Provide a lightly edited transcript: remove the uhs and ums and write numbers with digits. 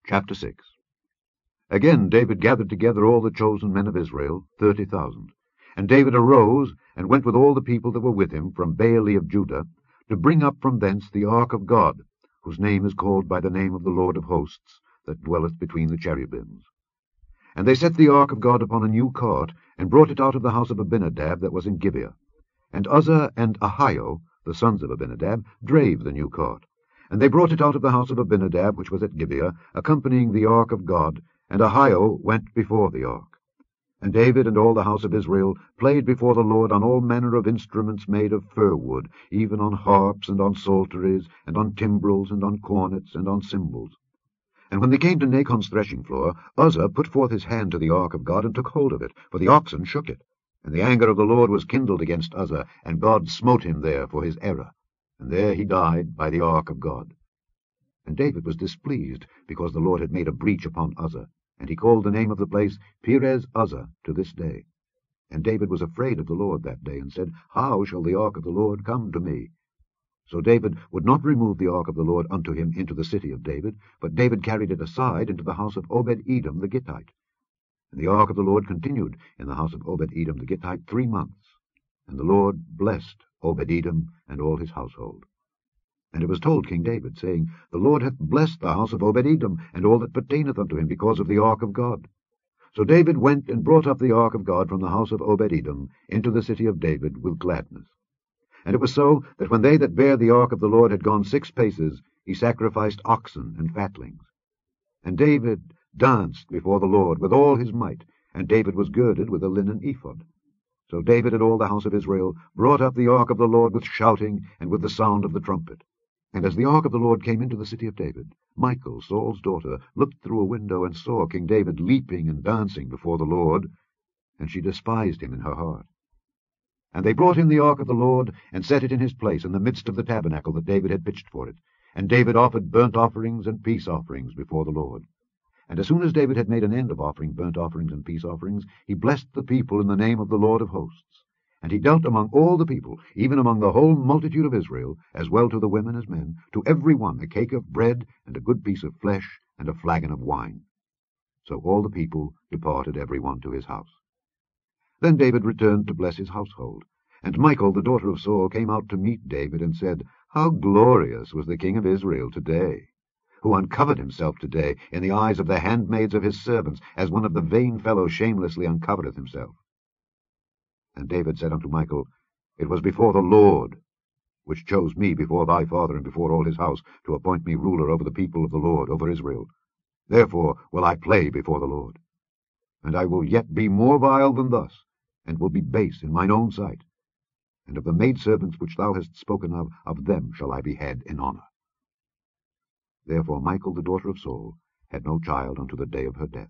Chapter 6. Again David gathered together all the chosen men of Israel, 30,000. And David arose, and went with all the people that were with him from Baale of Judah, to bring up from thence the ark of God, whose name is called by the name of the Lord of hosts, that dwelleth between the cherubims. And they set the ark of God upon a new cart, and brought it out of the house of Abinadab that was in Gibeah. And Uzzah and Ahio, the sons of Abinadab, drave the new cart. And they brought it out of the house of Abinadab, which was at Gibeah, accompanying the ark of God, and Ahio went before the ark. And David and all the house of Israel played before the Lord on all manner of instruments made of fir wood, even on harps, and on psalteries, and on timbrels, and on cornets, and on cymbals. And when they came to Nachon's threshing floor, Uzzah put forth his hand to the ark of God, and took hold of it, for the oxen shook it. And the anger of the Lord was kindled against Uzzah, and God smote him there for his error. And there he died by the ark of God. And David was displeased, because the Lord had made a breach upon Uzzah, and he called the name of the place Perez Uzzah to this day. And David was afraid of the Lord that day, and said, How shall the ark of the Lord come to me? So David would not remove the ark of the Lord unto him into the city of David, but David carried it aside into the house of Obed-Edom the Gittite. And the ark of the Lord continued in the house of Obed-Edom the Gittite 3 months. And the Lord blessed Obed-Edom and all his household. And it was told King David, saying, The Lord hath blessed the house of Obed-Edom, and all that pertaineth unto him, because of the ark of God. So David went and brought up the ark of God from the house of Obed-Edom into the city of David with gladness. And it was so, that when they that bare the ark of the Lord had gone 6 paces, he sacrificed oxen and fatlings. And David danced before the Lord with all his might, and David was girded with a linen ephod. So David and all the house of Israel brought up the ark of the Lord with shouting and with the sound of the trumpet. And as the ark of the Lord came into the city of David, Michal, Saul's daughter, looked through a window and saw King David leaping and dancing before the Lord, and she despised him in her heart. And they brought him the ark of the Lord, and set it in his place in the midst of the tabernacle that David had pitched for it. And David offered burnt offerings and peace offerings before the Lord. And as soon as David had made an end of offering burnt offerings and peace offerings, he blessed the people in the name of the Lord of hosts. And he dealt among all the people, even among the whole multitude of Israel, as well to the women as men, to every one a cake of bread, and a good piece of flesh, and a flagon of wine. So all the people departed every one to his house. Then David returned to bless his household. And Michal, the daughter of Saul, came out to meet David, and said, How glorious was the king of Israel today, who uncovered himself today in the eyes of the handmaids of his servants, as one of the vain fellows shamelessly uncovereth himself. And David said unto Michal, It was before the Lord, which chose me before thy father and before all his house, to appoint me ruler over the people of the Lord, over Israel. Therefore will I play before the Lord. And I will yet be more vile than thus, and will be base in mine own sight. And of the maidservants which thou hast spoken of them shall I be head in honour. Therefore Michal, the daughter of Saul, had no child unto the day of her death.